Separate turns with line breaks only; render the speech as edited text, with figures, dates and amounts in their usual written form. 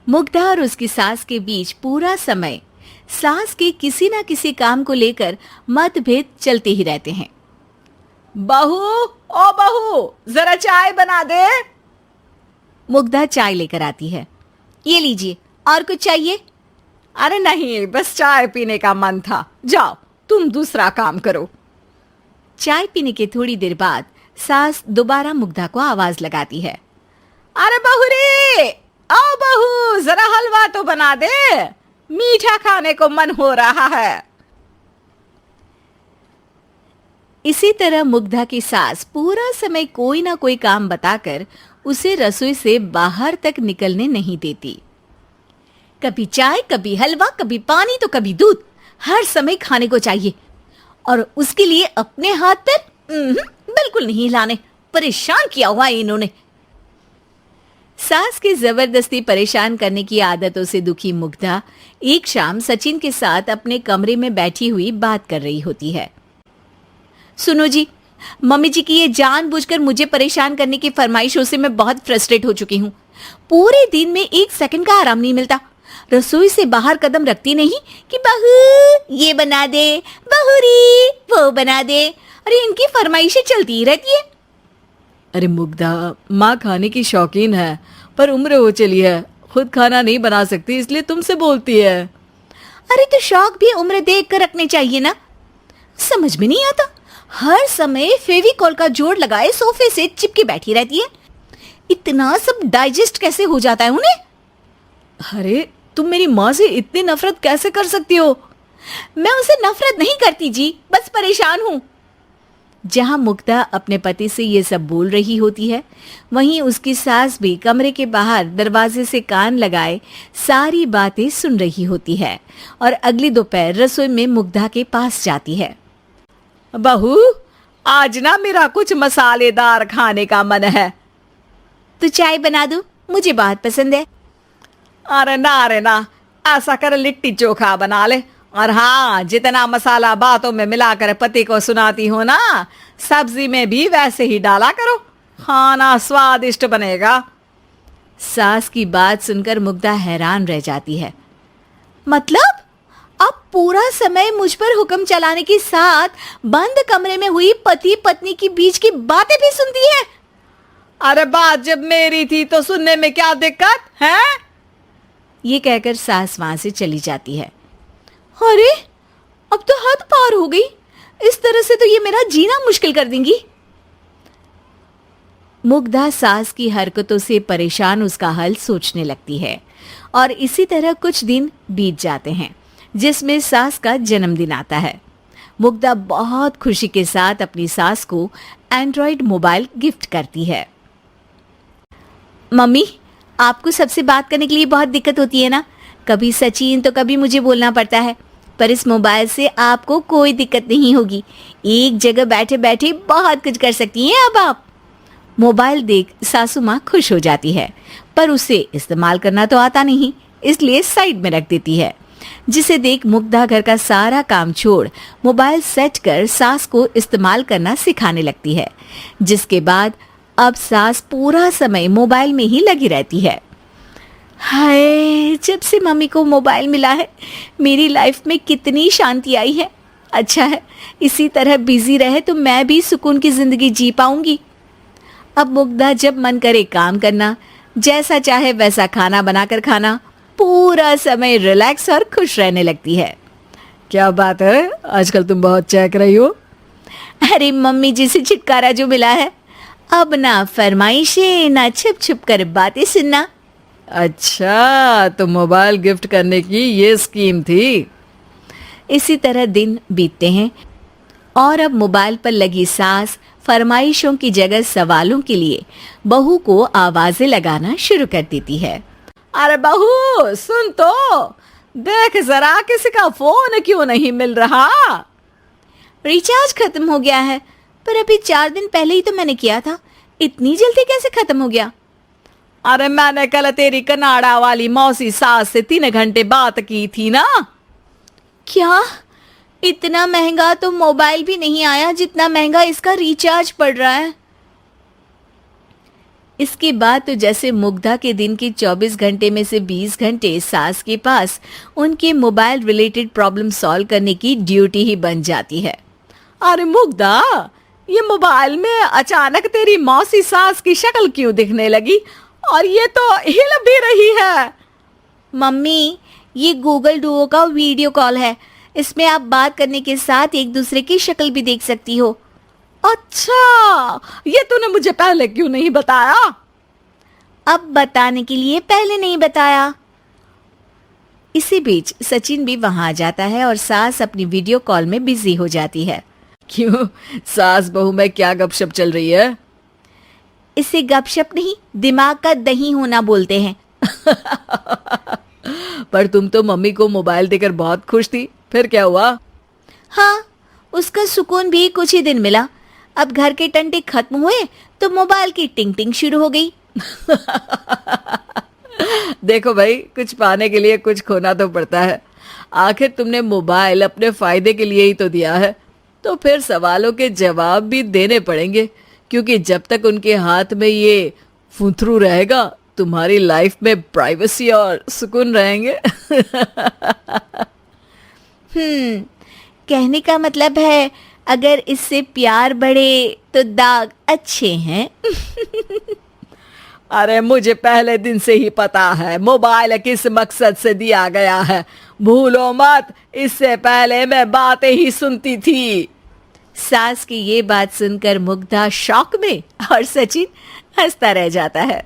मुग्धा और उसकी सास के बीच पूरा समय सास के किसी न किसी काम को लेकर मतभेद चलते ही रहते हैं।
बहू, ओ बहू, जरा चाय बना दे।
मुग्धा चाय लेकर आती है। ये लीजिए, और कुछ चाहिए?
अरे नहीं, बस चाय पीने का मन था। जाओ, तुम दूसरा काम करो।
चाय पीने के थोड़ी देर बाद सास दोबारा मुग्धा को आवाज लगाती है।
अरे बहू रे, आओ बहू, जरा हलवा तो बना दे, मीठा खाने को मन हो रहा है।
इसी तरह मुग्धा की सास पूरा समय कोई ना कोई काम बताकर उसे रसोई से बाहर तक निकलने नहीं देती। कभी चाय, कभी हलवा, कभी पानी तो कभी दूध, हर समय खाने को चाहिए और उसके लिए अपने हाथ पैर बिल्कुल नहीं हिलाने। परेशान किया हुआ है इन्होंने। सास की जबरदस्ती परेशान करने की आदतों से दुखी मुग्धा एक शाम सचिन के साथ अपने कमरे में बैठी हुई बात कर रही होती है। सुनो जी, मम्मी जी की ये जानबूझकर मुझे परेशान करने की फरमाइशों से मैं बहुत फ्रस्ट्रेट हो चुकी हूँ। पूरे दिन में एक सेकंड का आराम नहीं मिलता। रसोई से बाहर कदम रखती नहीं कि बहू ये बना दे, बहुरी वो बना दे। अरे इनकी फरमाइशें चलती ही रहती है।
अरे मुग्धा, माँ खाने की शौकीन है, पर उम्र हो चली है, खुद खाना नहीं बना सकती, इसलिए तुमसे बोलती है।
अरे तो शौक भी उम्र देख कर रखने चाहिए ना। समझ में नहीं आता, हर समय फेविकॉल का जोड़ लगाए सोफे से चिपके बैठी रहती है। इतना सब डाइजेस्ट कैसे हो जाता है उन्हें?
अरे तुम मेरी माँ से इतनी नफरत कैसे कर सकती हो?
मैं उनसे नफरत नहीं करती जी, बस परेशान हूँ। जहां मुग्धा अपने पति से ये सब बोल रही होती है, वहीं उसकी सास भी कमरे के बाहर दरवाजे से कान लगाए सारी बातें सुन रही होती है और अगली दोपहर रसोई में मुग्धा के पास जाती है।
बहू, आज ना मेरा कुछ मसालेदार खाने का मन है।
तो चाय बना दूं? मुझे बहुत पसंद है।
अरे ना, ऐसा कर लिट्टी चोखा बना ले। और हाँ, जितना मसाला बातों में मिलाकर पति को सुनाती हो ना, सब्जी में भी वैसे ही डाला करो, खाना स्वादिष्ट बनेगा।
सास की बात सुनकर मुग्धा हैरान रह जाती है। मतलब आप पूरा समय मुझ पर हुक्म चलाने के साथ बंद कमरे में हुई पति पत्नी की बीच की बातें भी सुनती है?
अरे बात जब मेरी थी तो सुनने में क्या दिक्कत है?
ये कहकर सास वहां से चली जाती है। अरे अब तो हद पार हो गई, इस तरह से तो ये मेरा जीना मुश्किल कर देंगी। मुग्धा सास की हरकतों से परेशान उसका हल सोचने लगती है और इसी तरह कुछ दिन बीत जाते हैं, जिसमें सास का जन्मदिन आता है। मुग्धा बहुत खुशी के साथ अपनी सास को एंड्रॉयड मोबाइल गिफ्ट करती है। मम्मी, आपको सबसे बात करने के लिए बहुत दिक्कत होती है ना, कभी सचिन तो कभी मुझे बोलना पड़ता है, पर इस मोबाइल से आपको कोई दिक्कत नहीं होगी। एक जगह बैठे बैठे बहुत कुछ कर सकती हैं अब आप। मोबाइल देख सासू माँ खुश हो जाती है, पर उसे इस्तेमाल करना तो आता नहीं, इसलिए साइड में रख देती है। जिसे देख मुग्धा घर का सारा काम छोड़ मोबाइल सेट कर सास को इस्तेमाल करना सिखाने लगती है, जिसके बाद अब सास पूरा समय मोबाइल में ही लगी रहती है। हाय, जब से मम्मी को मोबाइल मिला है मेरी लाइफ में कितनी शांति आई है। अच्छा है, इसी तरह बिजी रहे तो मैं भी सुकून की जिंदगी जी पाऊंगी। अब मुग्धा जब मन करे काम करना, जैसा चाहे वैसा खाना बनाकर खाना, पूरा समय रिलैक्स और खुश रहने लगती है।
क्या बात है, आजकल तुम बहुत चहक रही हो।
अरे मम्मी जी से छुटकारा जो मिला है, अब ना फरमाइशें ना छुप छुप कर बातें सुनना।
अच्छा, तो मोबाइल गिफ्ट करने की ये स्कीम थी।
इसी तरह दिन बीतते हैं और अब मोबाइल पर लगी सास फरमाइशों की जगह सवालों के लिए बहू को आवाजें लगाना शुरू कर देती है।
अरे बहू सुन तो, देख जरा किसी का फोन क्यों नहीं मिल रहा?
रिचार्ज खत्म हो गया है, पर अभी 4 दिन पहले ही तो मैंने किया था, इतनी जल्दी कैसे खत्म हो गया?
अरे मैंने कल तेरी कनाडा वाली मौसी सास से 3 घंटे बात की थी ना।
क्या? इतना महंगा तो मोबाइल भी नहीं आया जितना महंगा इसका रिचार्ज पड़ रहा है। इसके बाद तो जैसे मुग्धा के दिन के 24 घंटे में से 20 घंटे सास के पास उनके मोबाइल रिलेटेड प्रॉब्लम सॉल्व करने की ड्यूटी ही बन जाती है।
अरे मुग्धा, ये मोबाइल में अचानक तेरी मौसी सास की शक्ल क्यों दिखने लगी? और ये तो हिल भी रही है।
मम्मी, ये गूगल डुओ का वीडियो कॉल है। इसमें आप बात करने के साथ एक दूसरे की शक्ल भी देख सकती हो।
अच्छा, ये तूने मुझे पहले क्यों नहीं बताया?
अब बताने के लिए पहले नहीं बताया। इसी बीच सचिन भी वहां आ जाता है और सास अपनी वीडियो कॉल में बिजी हो जाती है।
क्यों, सास बहू में क्या गपशप चल रही है?
इसे गपशप नहीं, दिमाग का दही होना बोलते हैं।
पर तुम तो मम्मी को मोबाइल देकर बहुत खुश थी, फिर क्या हुआ?
हाँ, उसका सुकून भी कुछ ही दिन मिला। अब घर के टंटे खत्म हुए तो मोबाइल की टिंग टिंग शुरू हो गई।
देखो भाई, कुछ पाने के लिए कुछ खोना तो पड़ता है। आखिर तुमने मोबाइल अपने फायदे के लिए ही तो दिया है, तो फिर सवालों के जवाब भी देने पड़ेंगे, क्योंकि जब तक उनके हाथ में ये फुंथरू रहेगा तुम्हारी लाइफ में प्राइवेसी और सुकून रहेंगे।
कहने का मतलब है अगर इससे प्यार बढ़े तो दाग अच्छे हैं।
अरे मुझे पहले दिन से ही पता है मोबाइल किस मकसद से दिया गया है। भूलो मत, इससे पहले मैं बातें ही सुनती थी।
सास की ये बात सुनकर मुग्धा शॉक में और सचिन हंसता रह जाता है।